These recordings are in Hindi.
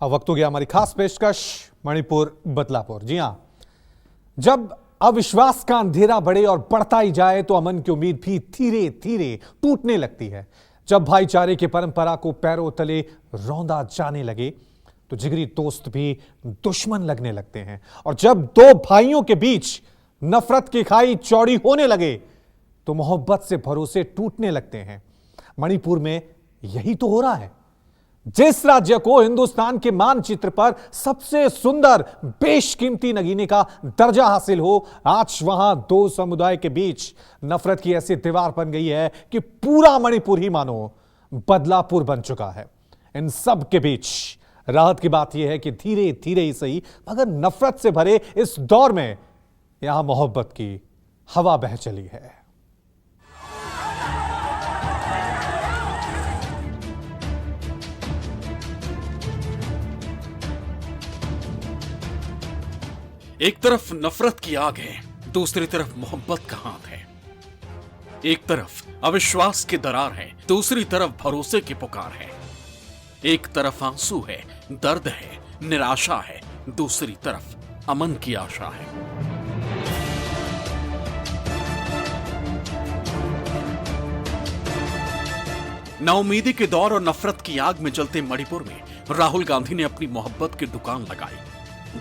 अब वक्त हो गया हमारी खास पेशकश मणिपुर बदलापुर। जी हां, जब अविश्वास का अंधेरा बढ़े और बढ़ता ही जाए तो अमन की उम्मीद भी धीरे धीरे टूटने लगती है। जब भाईचारे की परंपरा को पैरों तले रौंदा जाने लगे तो जिगरी दोस्त भी दुश्मन लगने लगते हैं, और जब दो भाइयों के बीच नफरत की खाई चौड़ी होने लगे तो मोहब्बत से भरोसे टूटने लगते हैं। मणिपुर में यही तो हो रहा है। जिस राज्य को हिंदुस्तान के मानचित्र पर सबसे सुंदर बेशकीमती नगीने का दर्जा हासिल हो, आज वहां दो समुदाय के बीच नफरत की ऐसी दीवार बन गई है कि पूरा मणिपुर ही मानो बदलापुर बन चुका है। इन सब के बीच राहत की बात यह है कि धीरे धीरे ही सही मगर नफरत से भरे इस दौर में यहां मोहब्बत की हवा बह चली है। एक तरफ नफरत की आग है, दूसरी तरफ मोहब्बत का हाथ है। एक तरफ अविश्वास की दरार है, दूसरी तरफ भरोसे की पुकार है। एक तरफ आंसू है, दर्द है, निराशा है, दूसरी तरफ अमन की आशा है। नाउमीदी के दौर और नफरत की आग में जलते मणिपुर में राहुल गांधी ने अपनी मोहब्बत की दुकान लगाई।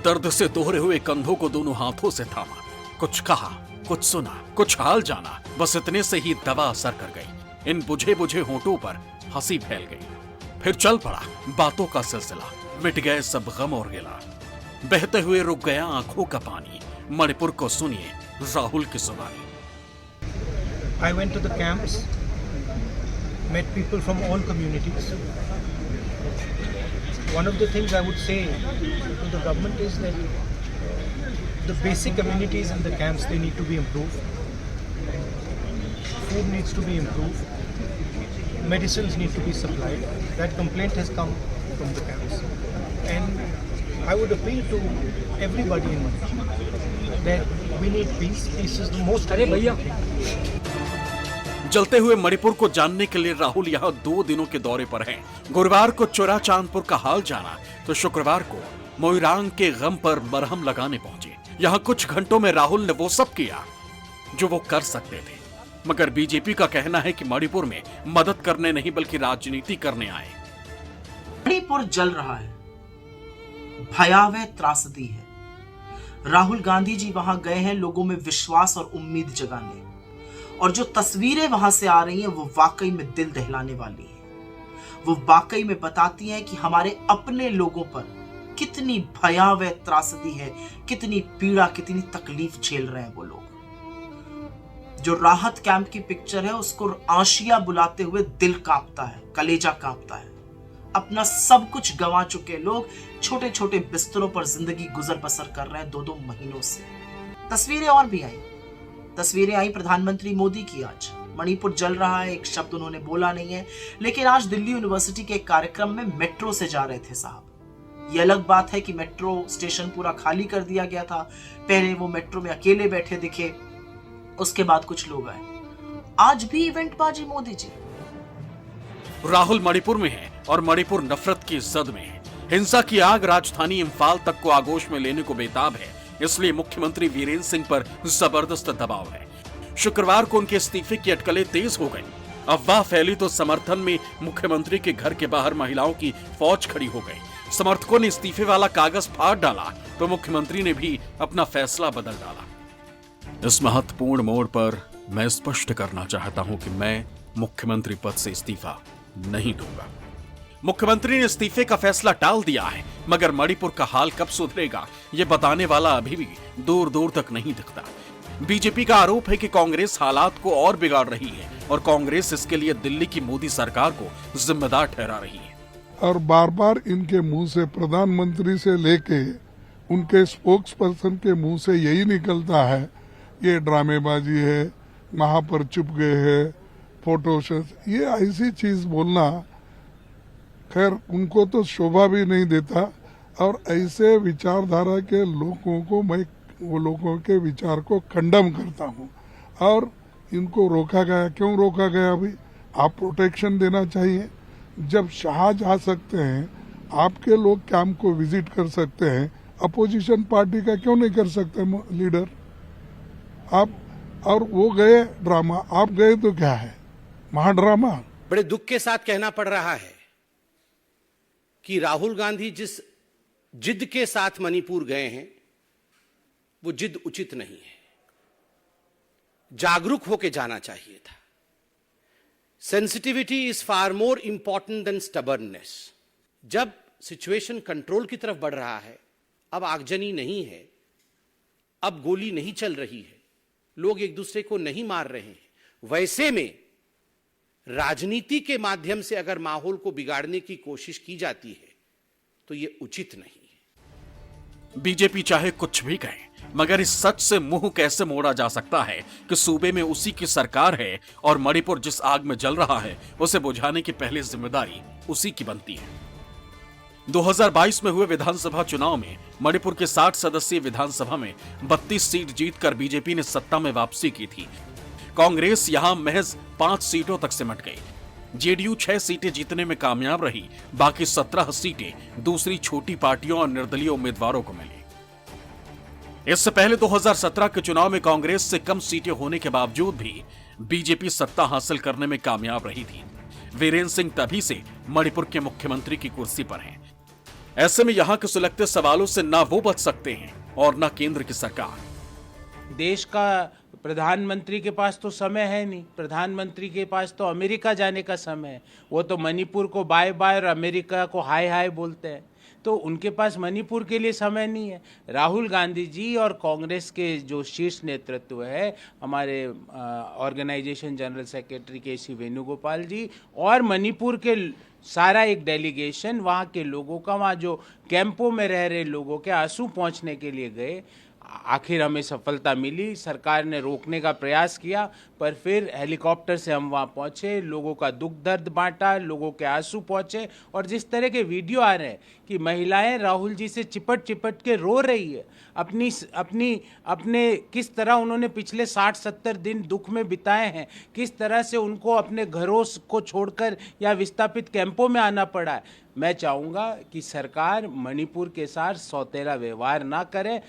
दर्द से दोहरे हुए कंधों को दोनों हाथों से थामा, कुछ कहा, कुछ सुना, कुछ हाल जाना, बस इतने से ही दवा असर कर गई। इन बुझे बुझे होंठों पर हंसी फैल गई। फिर चल पड़ा बातों का सिलसिला, मिट गए सब गम और गिला, बहते हुए रुक गया आंखों का पानी। मणिपुर को सुनिए राहुल की जुबानी। I went to the camps, met people from all communities. One of the things I would say to the government is that the basic amenities in the camps, they need to be improved. Food needs to be improved. Medicines need to be supplied. That complaint has come from the camps. And I would appeal to everybody in Manipur that we need peace. Peace is the most important thing. जलते हुए मणिपुर को जानने के लिए राहुल यहाँ 2 दिनों के दौरे पर हैं। गुरुवार को चोरा चांदपुर का हाल जाना तो शुक्रवार को मोइरांग के गम पर मरहम लगाने पहुंचे। यहाँ कुछ घंटों में राहुल ने वो सब किया जो वो कर सकते थे, मगर बीजेपी का कहना है कि मणिपुर में मदद करने नहीं बल्कि राजनीति करने आए। मणिपुर जल रहा है, भयावह त्रासदी है। राहुल गांधी जी वहां गए हैं लोगों में विश्वास और उम्मीद जगाने, और जो तस्वीरें वहां से आ रही हैं वो वाकई में दिल दहलाने वाली हैं। वो वाकई में बताती हैं कि हमारे अपने लोगों पर कितनी भयावह त्रासदी है, कितनी पीड़ा, कितनी तकलीफ झेल रहे हैं वो लोग। जो राहत कैंप की पिक्चर है उसको आशिया बुलाते हुए दिल कांपता है, कलेजा कांपता है। अपना सब कुछ गंवा चुके लोग छोटे छोटे बिस्तरों पर जिंदगी गुजर बसर कर रहे हैं 2-2 महीनों से। तस्वीरें और भी आई प्रधानमंत्री मोदी की। आज मणिपुर जल रहा है, एक शब्द उन्होंने बोला नहीं है, लेकिन आज दिल्ली यूनिवर्सिटी के एक कार्यक्रम में मेट्रो से जा रहे थे साहब। ये अलग बात है कि मेट्रो स्टेशन पूरा खाली कर दिया गया था। पहले वो मेट्रो में अकेले बैठे दिखे, उसके बाद कुछ लोग आए। आज भी इवेंट बाजी मोदी जी। राहुल मणिपुर में है और मणिपुर नफरत की जद में है। हिंसा की आग राजधानी इम्फाल तक को आगोश में लेने को बेताब है, इसलिए मुख्यमंत्री वीरेंद्र सिंह पर जबरदस्त दबाव है। शुक्रवार को उनके इस्तीफे की अटकलें तेज हो गई। अफवाह फैली तो समर्थन में मुख्यमंत्री के घर के बाहर महिलाओं की फौज खड़ी हो गई। समर्थकों ने इस्तीफे वाला कागज फाड़ डाला तो मुख्यमंत्री ने भी अपना फैसला बदल डाला। इस महत्वपूर्ण मोड़ पर मैं स्पष्ट करना चाहता हूं कि मैं मुख्यमंत्री पद से इस्तीफा नहीं दूंगा। मुख्यमंत्री ने इस्तीफे का फैसला टाल दिया है, मगर मणिपुर का हाल कब सुधरेगा ये बताने वाला अभी भी दूर दूर तक नहीं दिखता। बीजेपी का आरोप है कि कांग्रेस हालात को और बिगाड़ रही है और कांग्रेस इसके लिए दिल्ली की मोदी सरकार को जिम्मेदार ठहरा रही है। और बार बार इनके मुंह से, प्रधानमंत्री से लेके उनके स्पोक्स पर्सन के मुंह से यही निकलता है ये ड्रामेबाजी है, वहां पर चुप गए हैं, फोटोशूट, ये ऐसी चीज बोलना खैर उनको तो शोभा भी नहीं देता। और ऐसे विचारधारा के लोगों को मैं वो लोगों के विचार को कंडम करता हूँ। और इनको रोका गया, क्यों रोका गया? अभी आप प्रोटेक्शन देना चाहिए। जब शाह जा सकते हैं, आपके लोग कैंप को विजिट कर सकते हैं, अपोजिशन पार्टी का क्यों नहीं कर सकते लीडर? आप और वो गए ड्रामा, आप गए तो क्या है, महाड्रामा। बड़े दुख के साथ कहना पड़ रहा है कि राहुल गांधी जिस जिद के साथ मणिपुर गए हैं वो जिद उचित नहीं है। जागरूक होकर जाना चाहिए था। Sensitivity is far more important than stubbornness. जब सिचुएशन कंट्रोल की तरफ बढ़ रहा है, अब आगजनी नहीं है, अब गोली नहीं चल रही है, लोग एक दूसरे को नहीं मार रहे हैं, वैसे में राजनीति के माध्यम से अगर माहौल को बिगाड़ने की कोशिश की जाती है तो यह उचित नहीं है। बीजेपी चाहे कुछ भी कहे, मगर इस सच से मुंह कैसे मोड़ा जा सकता है कि सूबे में उसी की सरकार है और मणिपुर जिस आग में जल रहा है उसे बुझाने की पहली जिम्मेदारी उसी की बनती है। 2022 में हुए विधानसभा चुनाव में मणिपुर के 60 सदस्यीय विधानसभा में 32 सीट जीतकर बीजेपी ने सत्ता में वापसी की थी। कांग्रेस यहां महज 5 सीटों तक सिमट गई। जेडीयू 6 सीटें जीतने में कामयाब रही, बाकी 17 सीटें दूसरी छोटी पार्टियों और निर्दलीय उम्मीदवारों को मिली। इससे पहले 2017 के चुनाव में कांग्रेस से कम सीटें होने के बावजूद भी बीजेपी सत्ता हासिल करने में कामयाब रही थी। वीरेंद्र सिंह तभी से मणिपुर के मुख्यमंत्री की कुर्सी पर हैं। ऐसे में यहां के सुलगते सवालों से ना वो बच सकते हैं और ना केंद्र की सरकार। देश का प्रधानमंत्री के पास तो समय है नहीं, प्रधानमंत्री के पास तो अमेरिका जाने का समय है। वो तो मणिपुर को बाय बाय और अमेरिका को हाय हाय बोलते हैं, तो उनके पास मणिपुर के लिए समय नहीं है। राहुल गांधी जी और कांग्रेस के जो शीर्ष नेतृत्व है, हमारे ऑर्गेनाइजेशन जनरल सेक्रेटरी के वेणुगोपाल जी और मणिपुर के सारा एक डेलीगेशन, वहाँ के लोगों का, वहाँ जो कैंपों में रह रहे लोगों के आंसू पहुँचने के लिए गए। आखिर हमें सफलता मिली, सरकार ने रोकने का प्रयास किया, पर फिर हेलीकॉप्टर से हम वहाँ पहुँचे, लोगों का दुख दर्द बांटा, लोगों के आंसू पहुँचे। और जिस तरह के वीडियो आ रहे हैं कि महिलाएं राहुल जी से चिपट चिपट के रो रही है, अपने किस तरह उन्होंने पिछले 60-70 दिन दुख में बिताए हैं, किस तरह से उनको अपने घरों को छोड़कर या विस्थापित कैंपों में आना पड़ा है। मैं चाहूँगा कि सरकार मणिपुर के साथ सौतेला व्यवहार ना करे।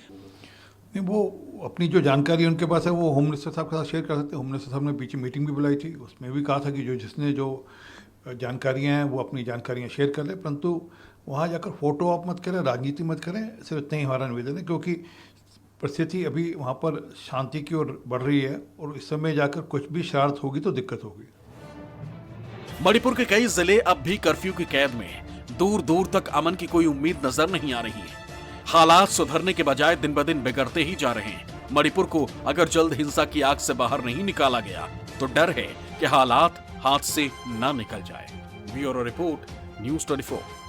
नहीं, वो अपनी जो जानकारी उनके पास है वो होम मिनिस्टर साहब के साथ शेयर कर सकते हैं। होम मिनिस्टर साहब ने पीछे मीटिंग भी बुलाई थी, उसमें भी कहा था कि जिसने जो जानकारियां हैं वो अपनी जानकारियां शेयर कर ले, परंतु वहाँ जाकर फोटो आप मत करें, राजनीति मत करें। सिर्फ इतना ही हमारा निवेदन है, क्योंकि परिस्थिति अभी वहाँ पर शांति की ओर बढ़ रही है और इस समय जाकर कुछ भी शरारत होगी तो दिक्कत होगी। मणिपुर के कई जिले अब भी कर्फ्यू की कैद में हैं। दूर दूर तक अमन की कोई उम्मीद नजर नहीं आ रही है। हालात सुधरने के बजाय दिन ब दिन बिगड़ते ही जा रहे हैं। मणिपुर को अगर जल्द हिंसा की आग से बाहर नहीं निकाला गया तो डर है कि हालात हाथ से ना निकल जाए। Bureau report, news 24।